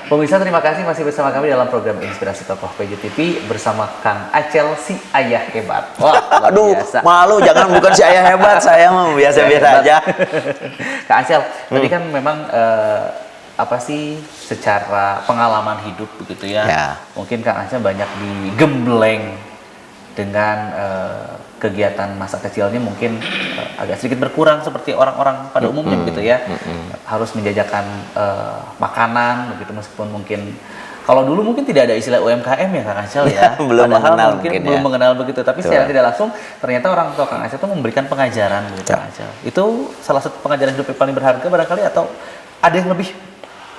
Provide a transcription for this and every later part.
Pemirsa, terima kasih masih bersama kami dalam program Inspirasi Tokoh PJTV bersama Kang Acel, si ayah hebat. Wah, luar Aduh, biasa. malu, jangan, bukan si ayah hebat, saya mah biasa-biasa aja. Kang Acel, tadi kan memang apa sih secara pengalaman hidup begitu ya. Ya. Mungkin Kang Acel banyak digembleng dengan kegiatan masa kecilnya mungkin agak sedikit berkurang seperti orang-orang pada umumnya begitu ya. Harus menjajakan makanan begitu, meskipun mungkin kalau dulu mungkin tidak ada istilah UMKM ya Kang Acel ya. Belum Padahal mengenal mungkin mungkin belum ya. mengenal begitu, tapi Betul. secara tidak langsung ternyata orang tua Kang Acel itu memberikan pengajaran begitu Kang Acel. Itu salah satu pengajaran hidup yang paling berharga barangkali, atau ada yang lebih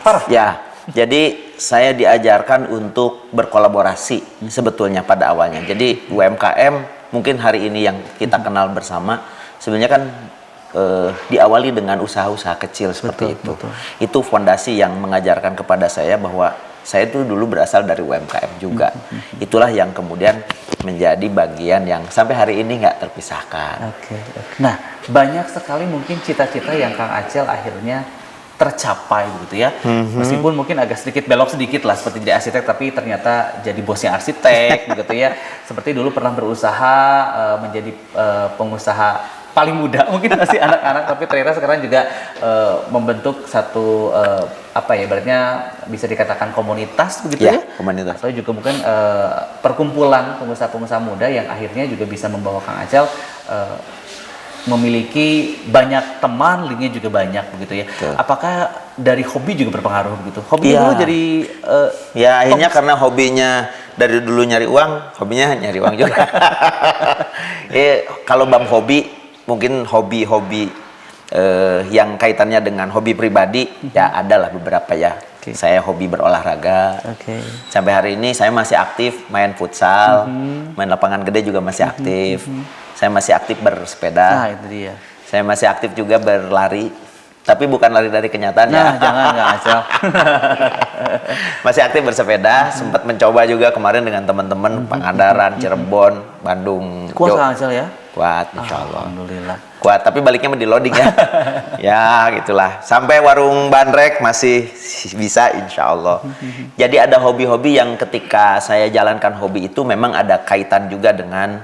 parah? Ya, jadi saya diajarkan untuk berkolaborasi sebetulnya pada awalnya. Jadi UMKM mungkin hari ini yang kita kenal bersama sebenarnya kan diawali dengan usaha-usaha kecil seperti itu. Betul. Itu fondasi yang mengajarkan kepada saya bahwa saya itu dulu berasal dari UMKM juga. Itulah yang kemudian menjadi bagian yang sampai hari ini nggak terpisahkan. Oke. Nah, banyak sekali mungkin cita-cita yang Kang Acel akhirnya tercapai begitu ya. Meskipun mungkin agak sedikit belok sedikit lah seperti jadi arsitek, tapi ternyata jadi bosnya arsitek begitu ya. Seperti dulu pernah berusaha menjadi pengusaha paling muda mungkin masih anak-anak, tapi ternyata sekarang juga membentuk satu apa ya, ibaratnya bisa dikatakan komunitas begitu ya. Komunitas. Atau juga mungkin perkumpulan pengusaha-pengusaha muda yang akhirnya juga bisa membawa Kang Acel memiliki banyak teman, linknya juga banyak begitu ya. Betul. Apakah dari hobi juga berpengaruh begitu? Hobi dulu jadi ya akhirnya karena hobinya dari dulu nyari uang, hobinya nyari uang juga. Kalau bab hobi, mungkin hobi-hobi yang kaitannya dengan hobi pribadi ya adalah beberapa ya. Okay. Saya hobi berolahraga. Oke. Sampai hari ini saya masih aktif main futsal, main lapangan gede juga masih aktif. Saya masih aktif bersepeda. Nah, itu dia. Saya masih aktif juga berlari, tapi bukan lari dari kenyataan Nah, ya. jangan Kang Acel. Masih aktif bersepeda, sempat mencoba juga kemarin dengan teman-teman Pangandaran, Cirebon, Bandung. Kuat Kang Acel ya? Kuat, insya Allah. Alhamdulillah. Kuat, tapi baliknya di loading ya. Ya, gitulah. Sampai warung bandrek masih bisa, insya Allah. Jadi ada hobi-hobi yang ketika saya jalankan hobi itu memang ada kaitan juga dengan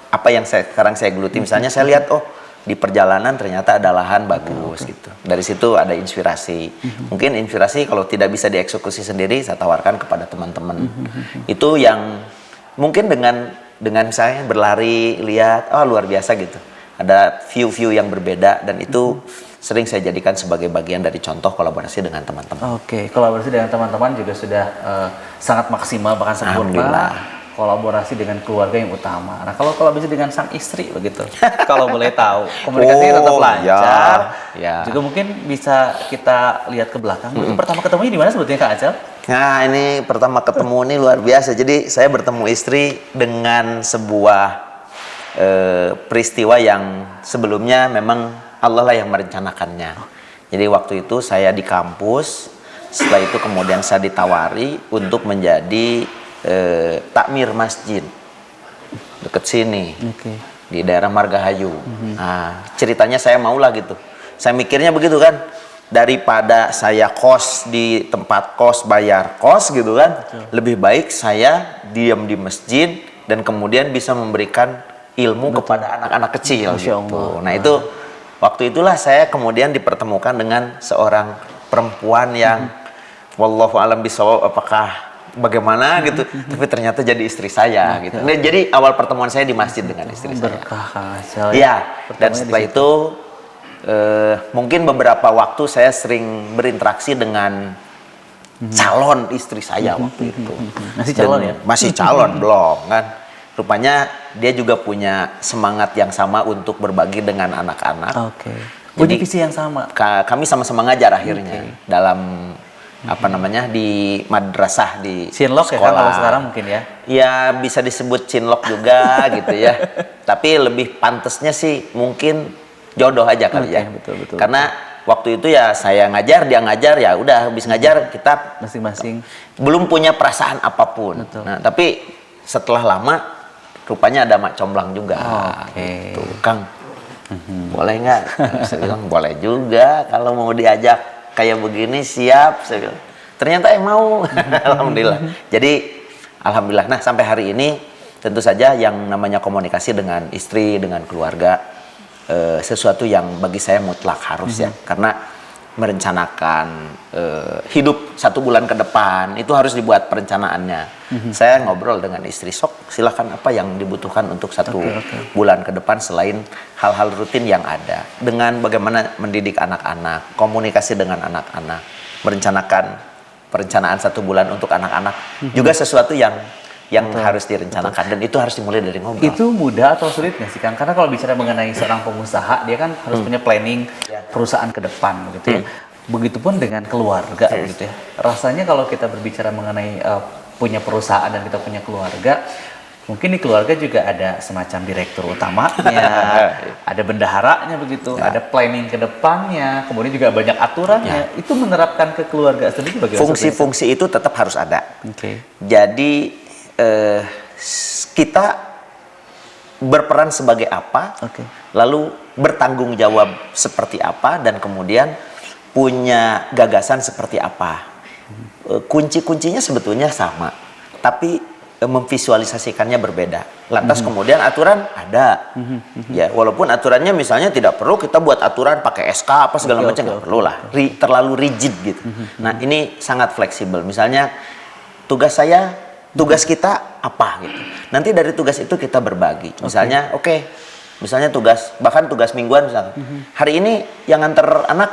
apa yang sekarang saya geluti. Misalnya saya lihat, oh di perjalanan ternyata ada lahan bagus gitu. Dari situ ada inspirasi. Mungkin inspirasi kalau tidak bisa dieksekusi sendiri, saya tawarkan kepada teman-teman. Itu yang mungkin dengan saya berlari, lihat, oh luar biasa gitu. Ada view-view yang berbeda, dan itu sering saya jadikan sebagai bagian dari contoh kolaborasi dengan teman-teman. Oke, kolaborasi dengan teman-teman juga sudah sangat maksimal, bahkan sempurna. Kolaborasi dengan keluarga yang utama. Nah, kalau kolaborasi dengan sang istri begitu, kalau boleh tahu, komunikasinya tetap lancar. Ya. Juga mungkin bisa kita lihat ke belakang. Pertama ketemunya di mana sebetulnya Kang Acel? Nah, ini pertama ketemu ini luar biasa. Jadi saya bertemu istri dengan sebuah peristiwa yang sebelumnya memang Allah lah yang merencanakannya. Jadi waktu itu saya di kampus, setelah itu kemudian saya ditawari untuk menjadi takmir masjid deket sini, di daerah Margahayu. Nah, ceritanya saya maulah gitu. Saya mikirnya begitu kan, daripada saya kos di tempat kos, bayar kos gitu kan, lebih baik saya diam di masjid dan kemudian bisa memberikan ilmu kepada anak-anak kecil gitu. Nah, itu waktu itulah saya kemudian dipertemukan dengan seorang perempuan yang wallahu alam bisawab, apakah bagaimana gitu, tapi ternyata jadi istri saya gitu. Nah, jadi awal pertemuan saya di masjid dengan istri saya. Berkah Kang Acel. Iya, dan setelah itu mungkin beberapa waktu saya sering berinteraksi dengan calon istri saya waktu itu. Masih calon ya? Masih calon, belum kan. Rupanya dia juga punya semangat yang sama untuk berbagi dengan anak-anak. Oke. Punya visi yang sama. Kami sama-sama ngajar akhirnya dalam apa namanya, di madrasah, di Cinlok ya kan kalau sekarang mungkin ya? Ya bisa disebut cinlok juga gitu ya. Tapi lebih pantesnya sih mungkin jodoh aja kali ya. Betul. Karena waktu itu ya saya ngajar, dia ngajar, ya udah habis ngajar kita Masing-masing belum punya perasaan apapun. Betul. Nah, tapi setelah lama rupanya ada mak comblang juga. Oke. Gitu. Kang, boleh nggak? Saya bilang boleh juga kalau mau diajak kayak begini siap, saya bilang. Ternyata mau. Alhamdulillah. Jadi alhamdulillah. Nah, sampai hari ini tentu saja yang namanya komunikasi dengan istri, dengan keluarga, sesuatu yang bagi saya mutlak harus ya. Karena merencanakan hidup 1 bulan ke depan itu harus dibuat perencanaannya. Saya ngobrol dengan istri, sok silakan apa yang dibutuhkan untuk 1 bulan ke depan selain hal-hal rutin yang ada. Dengan bagaimana mendidik anak-anak, komunikasi dengan anak-anak, perencanaan 1 bulan untuk anak-anak juga sesuatu yang harus direncanakan. Dan itu harus dimulai dari ngobrol. Itu mudah atau sulit nggak sih Kang? Karena kalau bicara mengenai seorang pengusaha, dia kan harus punya planning perusahaan ke depan gitu ya. Begitupun dengan keluarga gitu ya. Rasanya kalau kita berbicara mengenai punya perusahaan dan kita punya keluarga, mungkin di keluarga juga ada semacam direktur utamanya, ada bendaharanya begitu, ada planning ke depannya, kemudian juga banyak aturannya. Itu menerapkan ke keluarga sendiri bagaimana? Fungsi-fungsi itu tetap harus ada. Oke. Jadi kita berperan sebagai apa, lalu bertanggung jawab seperti apa, dan kemudian punya gagasan seperti apa. Kunci-kuncinya sebetulnya sama, tapi memvisualisasikannya berbeda. Lantas kemudian aturan ada, ya walaupun aturannya misalnya tidak perlu kita buat aturan pakai SK apa segala macam, nggak perlu lah, terlalu rigid gitu. Nah ini sangat fleksibel. Misalnya tugas kita apa gitu. Nanti dari tugas itu kita berbagi. Misalnya, misalnya bahkan tugas mingguan misalnya. Hari ini yang nganter anak,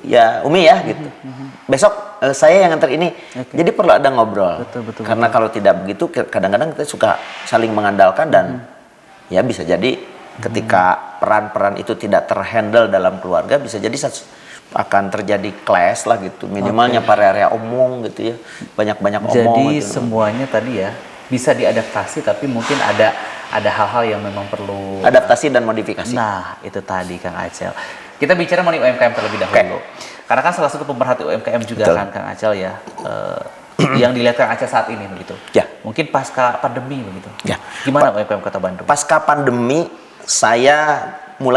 ya Umi ya gitu. Besok saya yang nganter ini. Jadi perlu ada ngobrol. Karena kalau tidak begitu, kadang-kadang kita suka saling mengandalkan dan ya bisa jadi ketika peran-peran itu tidak terhandle dalam keluarga, bisa jadi akan terjadi clash lah gitu, minimalnya area omong gitu ya, banyak-banyak omong. Jadi gitu. semuanya tadi ya bisa diadaptasi, tapi mungkin ada hal-hal yang memang perlu adaptasi dan modifikasi. Nah itu tadi Kang Acel. Kita bicara mengenai UMKM terlebih dahulu, karena kan salah satu pemerhati UMKM juga kan Kang Acel ya, yang dilihat Kang Acel saat ini begitu. Ya. Mungkin pasca pandemi begitu. Ya. Gimana UMKM Kota Bandung? Pasca pandemi saya